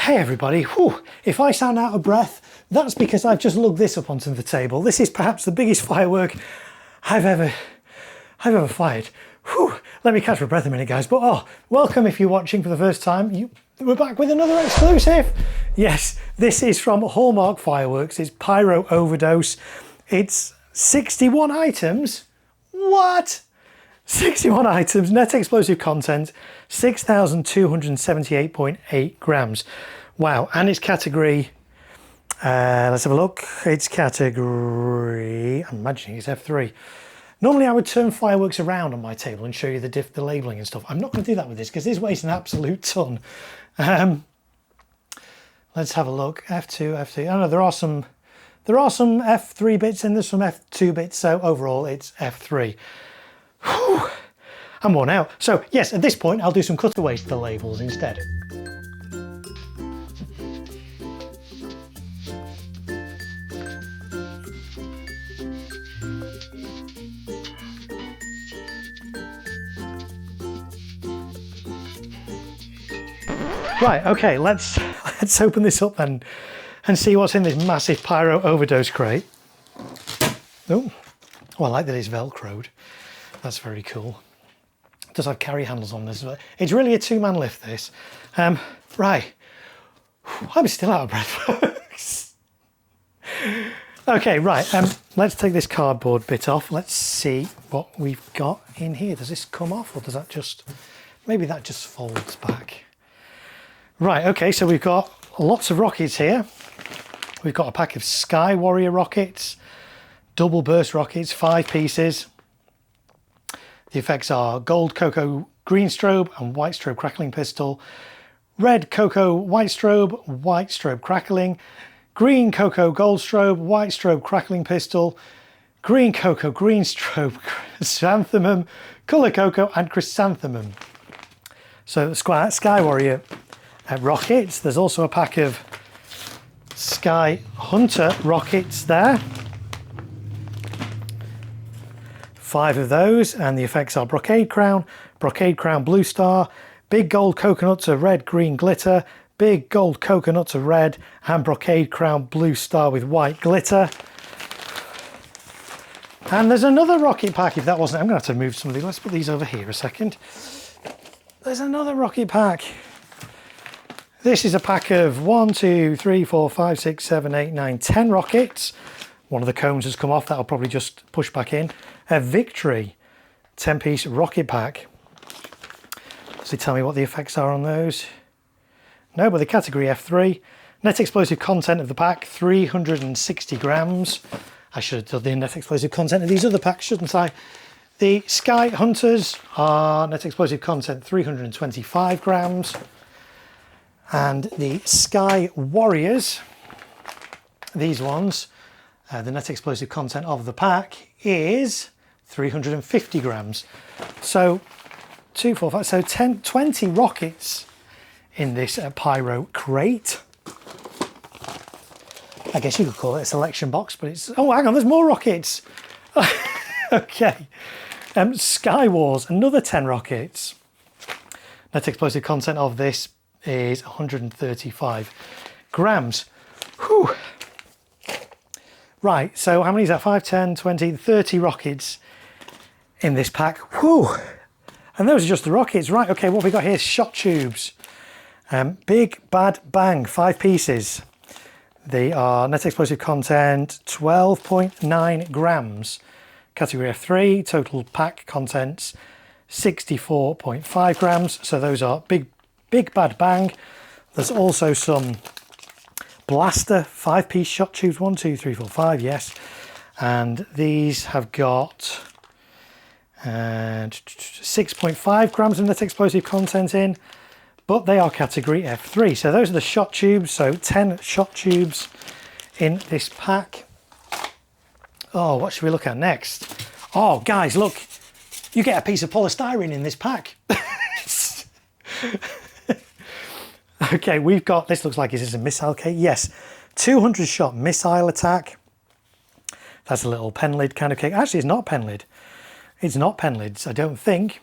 Hey everybody, whew. If I sound out of breath, that's because I've just lugged this up onto the table. This is perhaps the biggest firework I've ever fired. Whew. Let me catch my breath a minute, guys. But welcome if you're watching for the first time. We're back with another exclusive. Yes, this is from Hallmark Fireworks. It's Pyro Overdose. It's 61 items. What? 61 items, net explosive content, 6,278.8 grams. Wow, and its category, let's have a look. Its category, I'm imagining it's F3. Normally I would turn fireworks around on my table and show you the labelling and stuff. I'm not going to do that with this because this weighs an absolute ton. Let's have a look. F2, F2. Oh no, there are some F3 bits and there's some F2 bits, so overall it's F3. Whew. I'm worn out. So yes, at this point I'll do some cutaways to the labels instead. Right, okay, let's open this up then and see what's in this massive Pyro Overdose crate. Oh, I like that it's Velcroed. That's very cool. It does have carry handles on this. It's really a two-man lift, this. Right. I'm still out of breath, folks. Okay, right. Let's take this cardboard bit off. Let's see what we've got in here. Does this come off or does that just... Maybe that just folds back. Right, okay, so we've got lots of rockets here. We've got a pack of Sky Warrior rockets, double burst rockets, 5 pieces. The effects are gold cocoa green strobe and white strobe crackling pistol, red cocoa white strobe crackling, green cocoa gold strobe, white strobe crackling pistol, green cocoa green strobe chrysanthemum, colour cocoa and chrysanthemum. So the Sky Warrior rockets. There's also a pack of Sky Hunter rockets there. 5 of those, and the effects are Brocade Crown Blue Star, Big Gold Coconuts of Red Green Glitter, Big Gold Coconuts of Red, and Brocade Crown Blue Star with White Glitter. And there's another rocket pack, if that wasn't... I'm going to have to move some of these. Let's put these over here a second. There's another rocket pack. This is a pack of 1, 2, 3, 4, 5, 6, 7, 8, 9, 10 rockets. One of the cones has come off, that'll probably just push back in. A Victory 10-piece rocket pack. So tell me what the effects are on those. No, but the category F3. Net explosive content of the pack, 360 grams. I should have done the net explosive content of these other packs, shouldn't I? The Sky Hunters are net explosive content, 325 grams. And the Sky Warriors, these ones, the net explosive content of the pack is 350 grams. So 2, 4, 5, so 20 rockets in this Pyro crate. I guess you could call it a selection box, but it's... Oh, hang on, there's more rockets. Okay. Sky Wars, another 10 rockets. Net explosive content of this is 135 grams. Whew. Right, so how many is that? 5, 10, 20, 30 rockets in this pack. Whew. And those are just the rockets. Right, okay, what have we got here? Shot tubes. Big Bad Bang, 5 pieces. They are net explosive content, 12.9 grams. Category F3, total pack contents, 64.5 grams. So those are Big Bad Bang. There's also some Blaster 5-piece shot tubes, 1, 2, 3, 4, 5, yes. And these have got 6.5 grams of net explosive content in, but they are category F3. So those are the shot tubes, so 10 shot tubes in this pack. Oh, what should we look at next? Oh, guys, look, you get a piece of polystyrene in this pack. Okay, we've got, this looks like, is this a missile case? Yes, 200 shot missile attack. That's a little pen lid kind of cake. Actually, it's not pen lid. It's not pen lids, I don't think.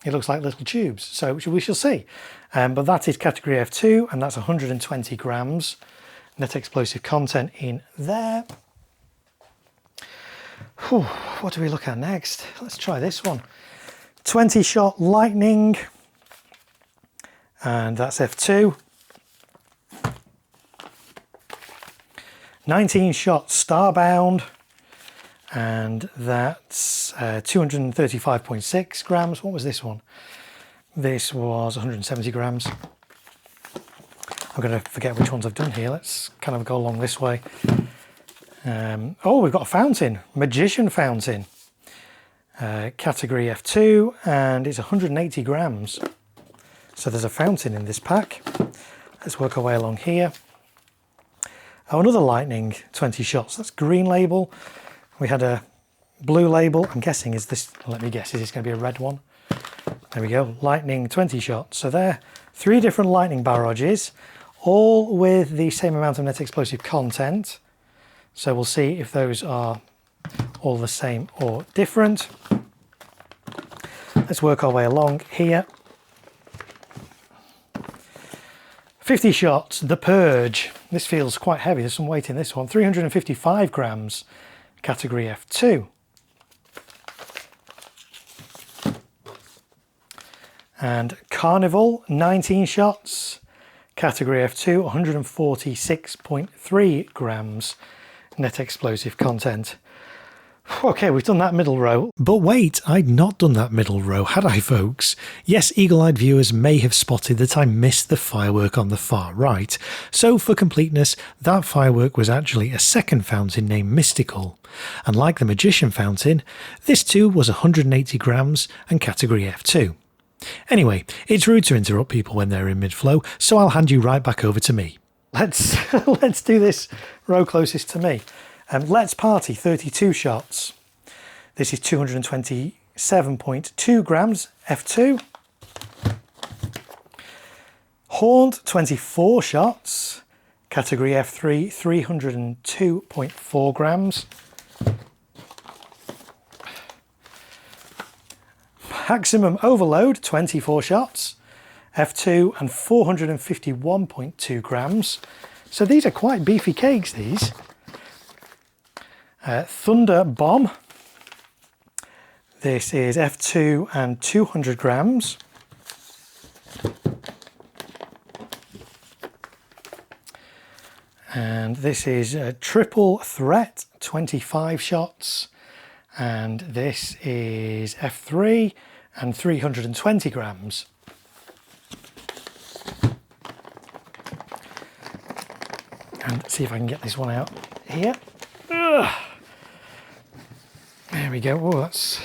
It looks like little tubes, so we shall see. But that is category F2, and that's 120 grams net explosive content in there. Whew, what do we look at next? Let's try this one. 20 shot lightning, and that's F2. 19 shot starbound, and that's 235.6 grams. What was this one? This was 170 grams. I'm going to forget which ones I've done here. Let's kind of go along this way. Oh, we've got a fountain, magician fountain, category F2, and it's 180 grams. So there's a fountain in this pack. Let's work our way along here. Oh, another lightning, 20 shots. That's green label. We had a blue label. I'm guessing, is this, let me guess, is this going to be a red one? There we go, lightning 20 shots. So there, 3 different lightning barrages, all with the same amount of net explosive content. So we'll see if those are all the same or different. Let's work our way along here. 50 shots, the Purge. This feels quite heavy, there's some weight in this one. 355 grams, category F2. And Carnival, 19 shots, category F2, 146.3 grams net explosive content. Okay, we've done that middle row. But wait, I'd not done that middle row, had I, folks? Yes, eagle-eyed viewers may have spotted that I missed the firework on the far right. So for completeness, that firework was actually a second fountain named Mystical. And like the Magician fountain, this too was 180 grams and category F2. Anyway, it's rude to interrupt people when they're in mid-flow, so I'll hand you right back over to me. Let's do this row closest to me. Let's Party, 32 shots. This is 227.2 grams, F2. Haunt, 24 shots, category F3, 302.4 grams. Maximum Overload, 24 shots, F2, and 451.2 grams. So these are quite beefy cakes, these. Thunder Bomb. This is F2 and 200 grams. And this is a Triple Threat, 25 shots. And this is F3 and 320 grams. And let's see if I can get this one out here. Ugh. There we go. Oh, that's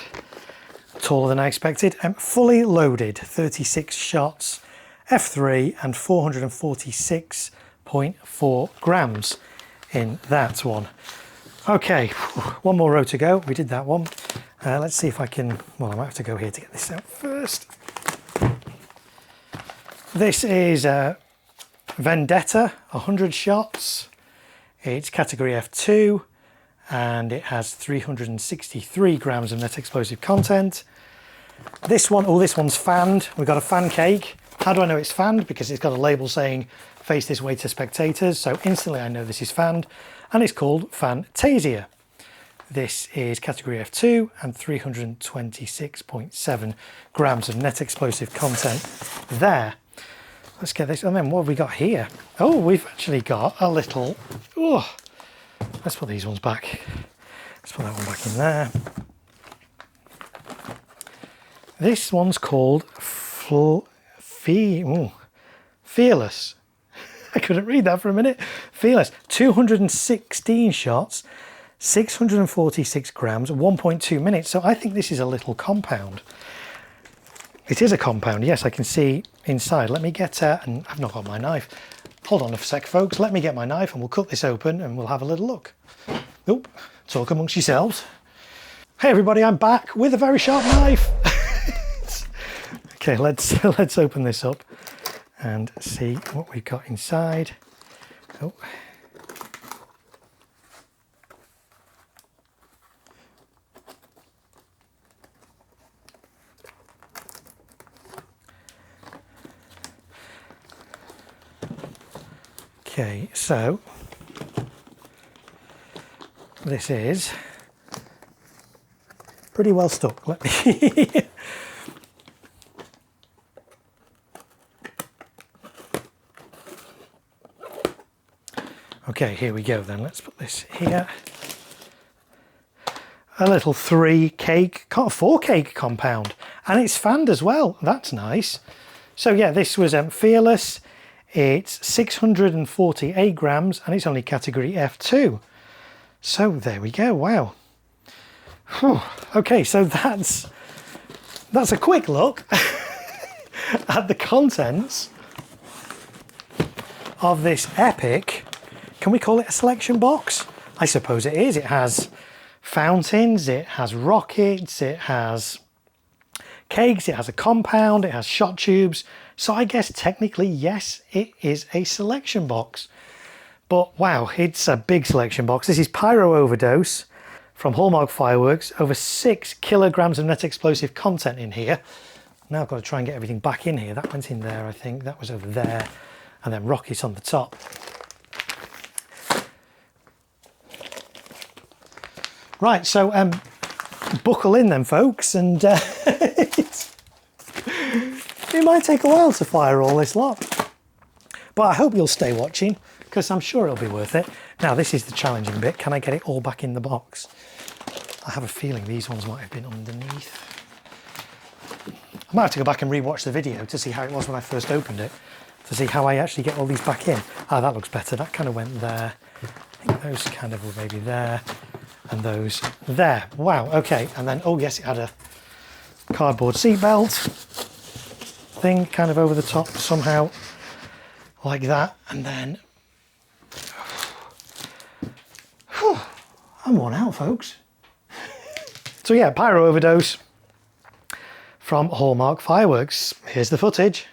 taller than I expected. Fully loaded, 36 shots, F3 and 446.4 grams in that one. Okay, one more row to go. We did that one. Let's see if I can, well, I might have to go here to get this out first. This is Vendetta, 100 shots. It's category F2 and it has 363 grams of net explosive content. This one, oh, this one's fanned. We've got a fan cake. How do I know it's fanned? Because it's got a label saying face this way to spectators. So instantly I know this is fanned, and it's called Fantasia. This is category F2 and 326.7 grams of net explosive content there. Let's get this, and then what have we got here? Oh, we've actually got a little, oh, let's put these ones back. Let's put that one back in there. This one's called Fearless. I couldn't read that for a minute. Fearless, 216 shots, 646 grams, 1.2 minutes. So I think this is a little compound. It is a compound, yes, I can see inside. Let me get, and I've not got my knife. Hold on a sec, folks. Let me get my knife and we'll cut this open and we'll have a little look. Oop, talk amongst yourselves. Hey everybody, I'm back with a very sharp knife. Okay, let's open this up and see what we've got inside. Oh. Okay, so this is pretty well stuck. Let me. Okay, here we go then. Let's put this here. A little 4 cake compound, and it's fanned as well. That's nice. So yeah, this was Fearless. It's 648 grams, and it's only category F2. So there we go. Wow. Whew. Okay, so that's a quick look at the contents of this epic. Can we call it a selection box? I suppose it is. It has fountains, it has rockets, it has cakes, it has a compound, it has shot tubes. So I guess technically, yes, it is a selection box. But wow, it's a big selection box. This is Pyro Overdose from Hallmark Fireworks. Over 6 kilograms of net explosive content in here. Now I've got to try and get everything back in here. That went in there, I think. That was over there. And then rockets on the top. Right, so buckle in then, folks, and it might take a while to fire all this lot. But I hope you'll stay watching, because I'm sure it'll be worth it. Now, this is the challenging bit. Can I get it all back in the box? I have a feeling these ones might have been underneath. I might have to go back and re-watch the video to see how it was when I first opened it, to see how I actually get all these back in. Ah, that looks better. That kind of went there. I think those kind of were maybe there. And those there. Wow, okay. And then, oh yes, it had a cardboard seat belt thing kind of over the top somehow, like that. And then, whew, I'm worn out, folks. So yeah, Pyro Overdose from Hallmark Fireworks. Here's the footage.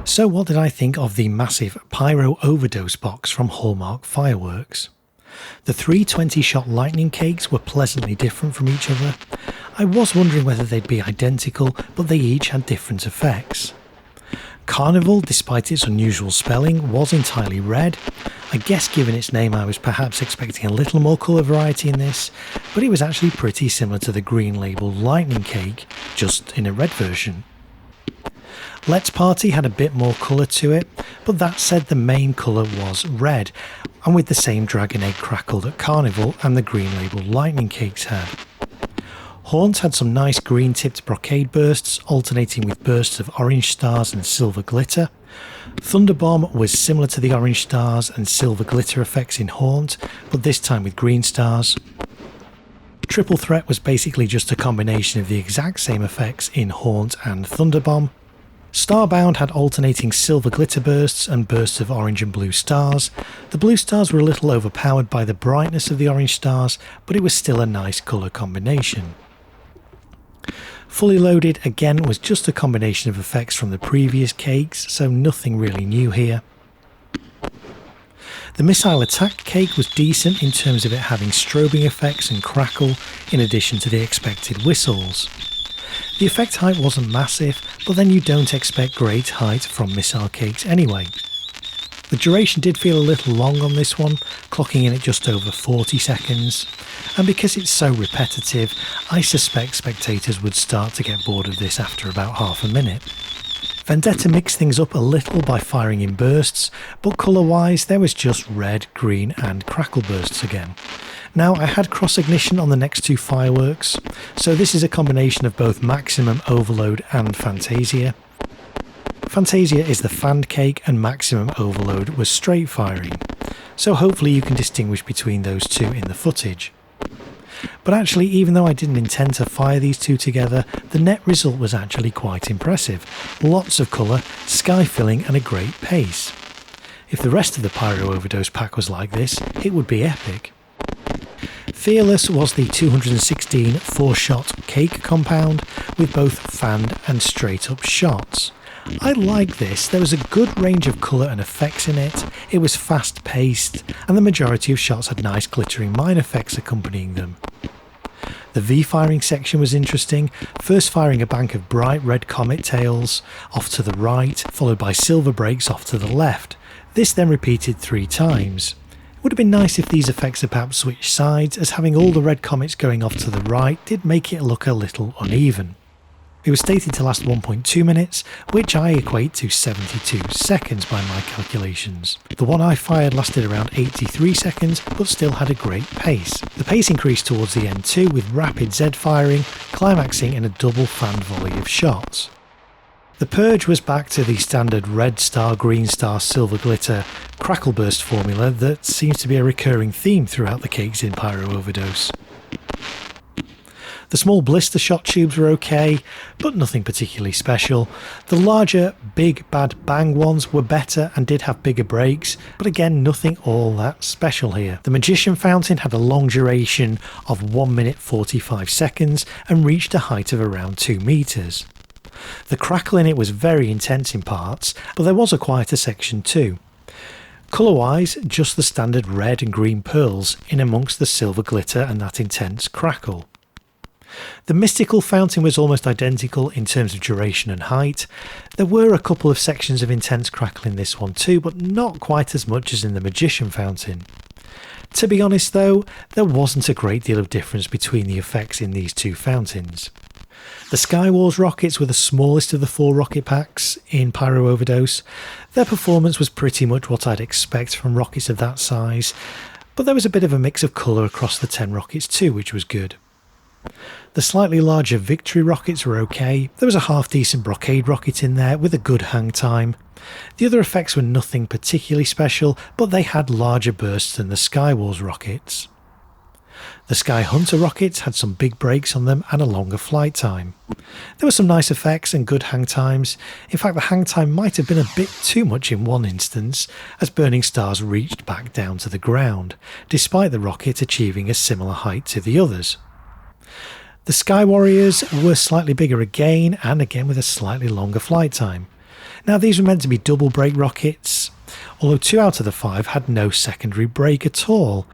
So what did I think of the massive Pyro Overdose box from Hallmark Fireworks? The 3 20-shot lightning cakes were pleasantly different from each other. I was wondering whether they'd be identical, but they each had different effects. Carnival, despite its unusual spelling, was entirely red. I guess given its name I was perhaps expecting a little more colour variety in this, but it was actually pretty similar to the green labelled lightning cake, just in a red version. Let's Party had a bit more colour to it, but that said the main colour was red, and with the same dragon egg crackle that Carnival and the green labelled lightning cakes had. Haunt had some nice green tipped brocade bursts, alternating with bursts of orange stars and silver glitter. Thunderbomb was similar to the orange stars and silver glitter effects in Haunt, but this time with green stars. Triple Threat was basically just a combination of the exact same effects in Haunt and Thunderbomb. Starbound had alternating silver glitter bursts and bursts of orange and blue stars. The blue stars were a little overpowered by the brightness of the orange stars, but it was still a nice colour combination. Fully Loaded again was just a combination of effects from the previous cakes, so nothing really new here. The Missile Attack cake was decent in terms of it having strobing effects and crackle, in addition to the expected whistles. The effect height wasn't massive, but then you don't expect great height from missile cakes anyway. The duration did feel a little long on this one, clocking in at just over 40 seconds, and because it's so repetitive, I suspect spectators would start to get bored of this after about half a minute. Vendetta mixed things up a little by firing in bursts, but colour-wise there was just red, green and crackle bursts again. Now I had cross ignition on the next 2 fireworks, so this is a combination of both Maximum Overload and Fantasia. Fantasia is the fanned cake and Maximum Overload was straight firing, so hopefully you can distinguish between those two in the footage. But actually, even though I didn't intend to fire these two together, the net result was actually quite impressive. Lots of colour, sky filling and a great pace. If the rest of the Pyro Overdose pack was like this, it would be epic. Fearless was the 216 4-shot cake compound with both fanned and straight up shots. I like this, there was a good range of colour and effects in it, it was fast paced and the majority of shots had nice glittering mine effects accompanying them. The V-firing section was interesting, first firing a bank of bright red comet tails off to the right, followed by silver breaks off to the left. This then repeated 3 times. Would have been nice if these effects had perhaps switched sides, as having all the red comets going off to the right did make it look a little uneven. It was stated to last 1.2 minutes, which I equate to 72 seconds by my calculations. The one I fired lasted around 83 seconds, but still had a great pace. The pace increased towards the end too, with rapid Z firing, climaxing in a double fanned volley of shots. The Purge was back to the standard red star, green star, silver glitter, crackle burst formula that seems to be a recurring theme throughout the cakes in Pyro Overdose. The small blister shot tubes were okay, but nothing particularly special. The larger Big Bad Bang ones were better and did have bigger breaks, but again nothing all that special here. The Magician Fountain had a long duration of 1 minute 45 seconds and reached a height of around 2 meters. The crackle in it was very intense in parts, but there was a quieter section too. Colour-wise, just the standard red and green pearls in amongst the silver glitter and that intense crackle. The Mystical Fountain was almost identical in terms of duration and height. There were a couple of sections of intense crackle in this one too, but not quite as much as in the Magician Fountain. To be honest though, there wasn't a great deal of difference between the effects in these 2 fountains. The Skywars rockets were the smallest of the 4 rocket packs in Pyro Overdose. Their performance was pretty much what I'd expect from rockets of that size, but there was a bit of a mix of colour across the 10 rockets too, which was good. The slightly larger Victory rockets were okay. There was a half decent Brocade rocket in there with a good hang time. The other effects were nothing particularly special, but they had larger bursts than the Skywars rockets. The Sky Hunter rockets had some big breaks on them and a longer flight time. There were some nice effects and good hang times. In fact, the hang time might have been a bit too much in one instance, as burning stars reached back down to the ground, despite the rocket achieving a similar height to the others. The Sky Warriors were slightly bigger again, and again with a slightly longer flight time. Now these were meant to be double break rockets, although 2 out of the 5 had no secondary break at all.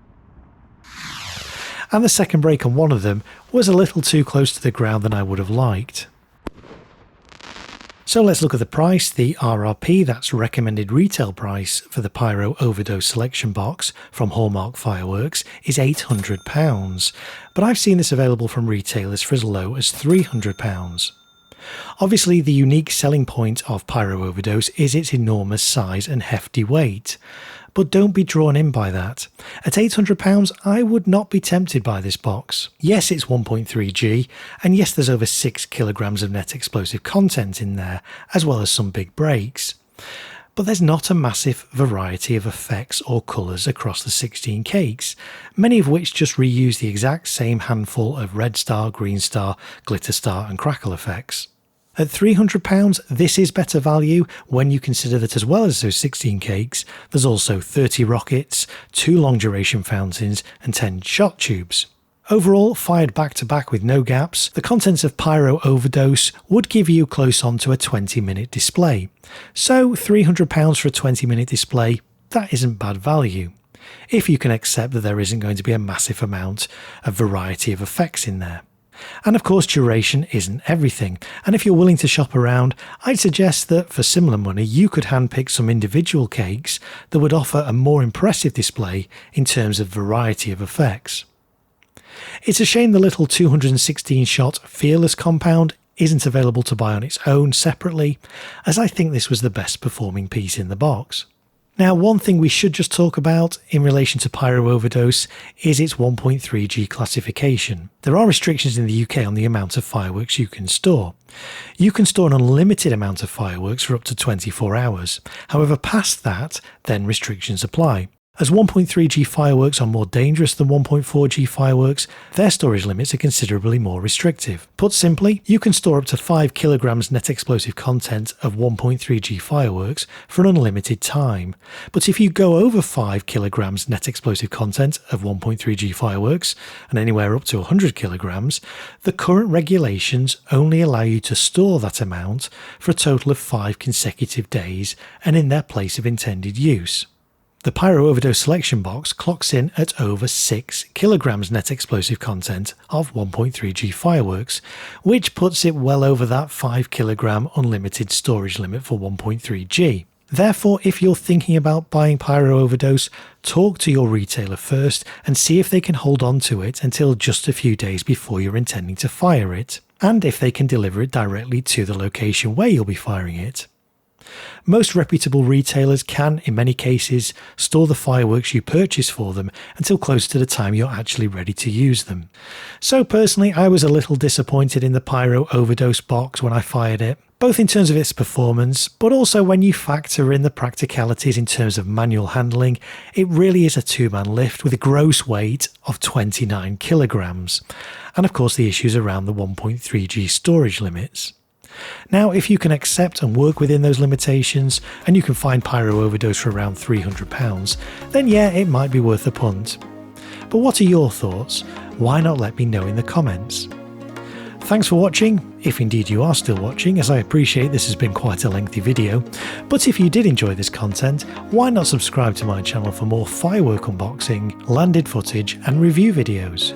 And the second break on one of them was a little too close to the ground than I would have liked. So let's look at the price. The RRP, that's recommended retail price for the Pyro Overdose selection box from Hallmark Fireworks, is £800, but I've seen this available from retailers for as low as £300. Obviously, the unique selling point of Pyro Overdose is its enormous size and hefty weight, but don't be drawn in by that. At £800, I would not be tempted by this box. Yes, it's 1.3G, and yes, there's over 6 kilograms of net explosive content in there, as well as some big breaks. But there's not a massive variety of effects or colours across the 16 cakes, many of which just reuse the exact same handful of red star, green star, glitter star and crackle effects. At £300, this is better value when you consider that as well as those 16 cakes, there's also 30 rockets, 2 long duration fountains and 10 shot tubes. Overall, fired back to back with no gaps, the contents of Pyro Overdose would give you close on to a 20-minute display. So £300 for a 20-minute display, that isn't bad value, if you can accept that there isn't going to be a massive amount of variety of effects in there. And of course, duration isn't everything, and if you're willing to shop around, I'd suggest that for similar money you could handpick some individual cakes that would offer a more impressive display in terms of variety of effects. It's a shame the little 216 shot Fearless compound isn't available to buy on its own separately, as I think this was the best performing piece in the box. Now, one thing we should just talk about in relation to Pyro Overdose is its 1.3G classification. There are restrictions in the UK on the amount of fireworks you can store. You can store an unlimited amount of fireworks for up to 24 hours. However, past that, then restrictions apply. As 1.3G fireworks are more dangerous than 1.4G fireworks, their storage limits are considerably more restrictive. Put simply, you can store up to 5 kilograms net explosive content of 1.3G fireworks for an unlimited time. But if you go over 5 kilograms net explosive content of 1.3G fireworks, and anywhere up to 100 kilograms, the current regulations only allow you to store that amount for a total of 5 consecutive days and in their place of intended use. The Pyro Overdose selection box clocks in at over 6 kilograms net explosive content of 1.3G fireworks, which puts it well over that 5 kilogram unlimited storage limit for 1.3G. Therefore, if you're thinking about buying Pyro Overdose, talk to your retailer first and see if they can hold on to it until just a few days before you're intending to fire it, and if they can deliver it directly to the location where you'll be firing it. Most reputable retailers can, in many cases, store the fireworks you purchase for them until close to the time you're actually ready to use them. So personally, I was a little disappointed in the Pyro Overdose box when I fired it, both in terms of its performance, but also when you factor in the practicalities in terms of manual handling. It really is a two-man lift with a gross weight of 29 kilograms, and of course the issues around the 1.3G storage limits. Now, if you can accept and work within those limitations, and you can find Pyro Overdose for around £300, then yeah, it might be worth a punt. But what are your thoughts? Why not let me know in the comments? Thanks for watching, if indeed you are still watching, as I appreciate this has been quite a lengthy video. But if you did enjoy this content, why not subscribe to my channel for more firework unboxing, landed footage and review videos?